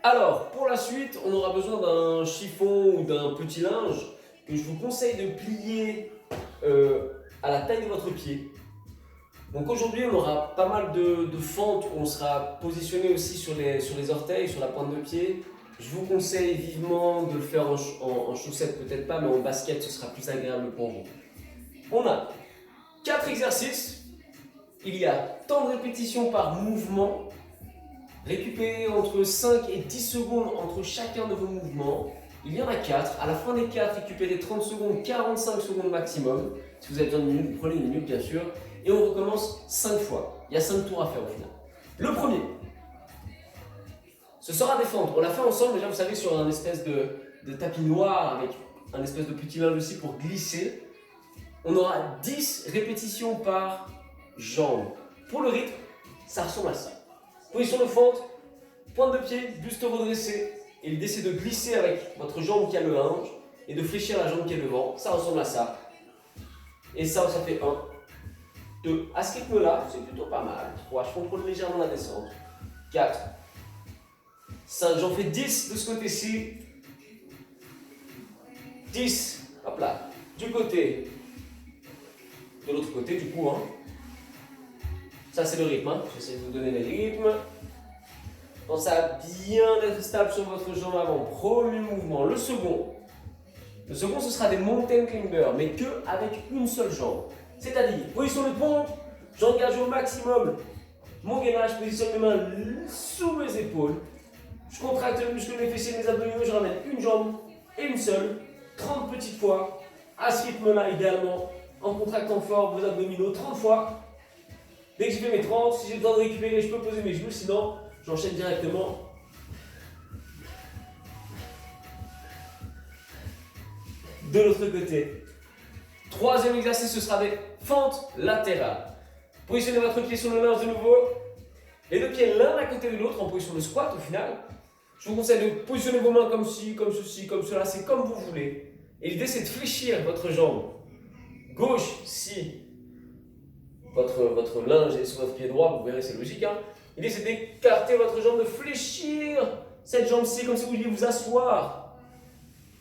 Alors, pour la suite, on aura besoin d'un chiffon ou d'un petit linge que je vous conseille de plier à la taille de votre pied. Donc aujourd'hui, on aura pas mal de fentes où on sera positionné aussi sur les orteils, sur la pointe de pied. Je vous conseille vivement de le faire en chaussettes, peut-être pas, mais en basket, ce sera plus agréable pour vous. On a 4 exercices. Il y a tant de répétitions par mouvement. Récupérez entre 5 et 10 secondes entre chacun de vos mouvements. Il y en a 4. À la fin des 4, récupérez 30 secondes, 45 secondes maximum. Si vous avez besoin de minutes, prenez une minute bien sûr. Et on recommence 5 fois. Il y a 5 tours à faire au final. Le premier, ce sera des fentes. On l'a fait ensemble déjà, vous savez, sur un espèce de tapis noir avec un espèce de petit linge aussi pour glisser. On aura 10 répétitions par jambe. Pour le rythme, ça ressemble à ça. Position de fente, pointe de pied, buste redressé. Et l'idée c'est de glisser avec votre jambe qui a le linge et de fléchir la jambe qui est devant. Ça ressemble à ça. Et ça fait 1, 2. À ce rythme-là, c'est plutôt pas mal. 3, je contrôle légèrement la descente. 4, 5, j'en fais 10 de ce côté-ci. 10, hop là, du côté, de l'autre côté du coup. Ça c'est le rythme, j'essaie de vous donner les rythmes. Pensez à bien être stable sur votre jambe avant. Premier mouvement. Le second, ce sera des mountain climbers, mais que avec une seule jambe. C'est-à-dire, position de pompe, j'engage au maximum mon gainage, je positionne mes mains sous mes épaules. Je contracte le muscle de mes fessiers, mes abdominaux, je ramène une jambe et une seule. 30 petites fois. À ce rythme-là, idéalement, en contractant fort vos abdominaux 30 fois. Dès que j'ai fait mes 30, si j'ai besoin de récupérer, je peux poser mes genoux, sinon j'enchaîne directement. De l'autre côté. Troisième exercice, ce sera des fentes latérales. Positionnez votre pied sur le linge de nouveau. Les deux pieds l'un à côté de l'autre en position de squat au final. Je vous conseille de positionner vos mains comme ci, comme ceci, comme cela, c'est comme vous voulez. Et l'idée c'est de fléchir votre jambe. Gauche si votre linge est sur votre pied droit, vous verrez c'est logique. L'idée c'est d'écarter votre jambe, de fléchir cette jambe-ci comme si vous vouliez vous asseoir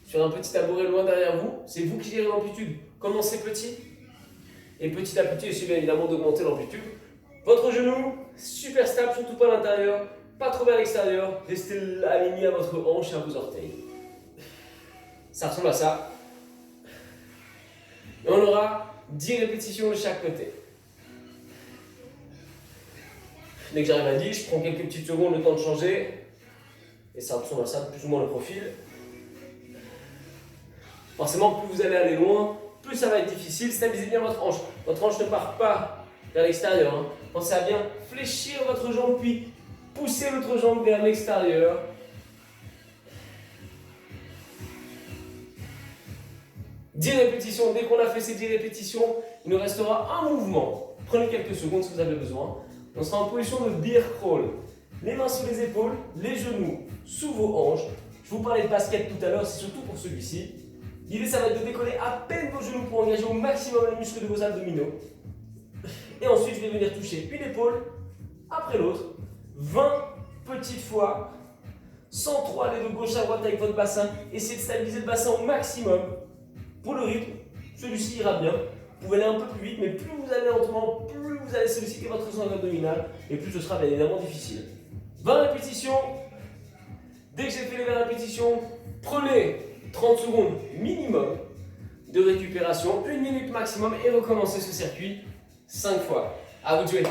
sur un petit tabouret loin derrière vous. C'est vous qui gérez l'amplitude. Commencez petit et petit à petit, essayez bien évidemment d'augmenter l'amplitude. Votre genou, super stable, surtout pas à l'intérieur, pas trop vers l'extérieur. Restez aligné à votre hanche et à vos orteils. Ça ressemble à ça. Et on aura 10 répétitions de chaque côté. Dès que j'arrive à 10, je prends quelques petites secondes, le temps de changer. Et ça ressemble à ça, plus ou moins le profil. Forcément, plus vous allez aller loin, plus ça va être difficile. Stabilisez bien votre hanche. Votre hanche ne part pas vers l'extérieur. Pensez à bien fléchir votre jambe, puis pousser votre jambe vers l'extérieur. « 10 répétitions. Dès qu'on a fait ces 10 répétitions, il nous restera un mouvement. Prenez quelques secondes si vous avez besoin. On sera en position de bear crawl. Les mains sous les épaules, les genoux sous vos hanches. Je vous parlais de basket tout à l'heure, c'est surtout pour celui-ci. L'idée, ça va être de décoller à peine vos genoux pour engager au maximum les muscles de vos abdominaux. Et ensuite, je vais venir toucher une épaule après l'autre. 20 petites fois, sans trop aller de gauche à droite avec votre bassin. Essayez de stabiliser le bassin au maximum. Pour le rythme, celui-ci ira bien. Vous pouvez aller un peu plus vite, mais plus vous allez lentement, plus vous allez solliciter votre zone abdominale, et plus ce sera bien évidemment difficile. 20 répétitions. Dès que j'ai fait les 20 répétitions, prenez 30 secondes minimum de récupération, 1 minute maximum, et recommencez ce circuit 5 fois. À vous de jouer.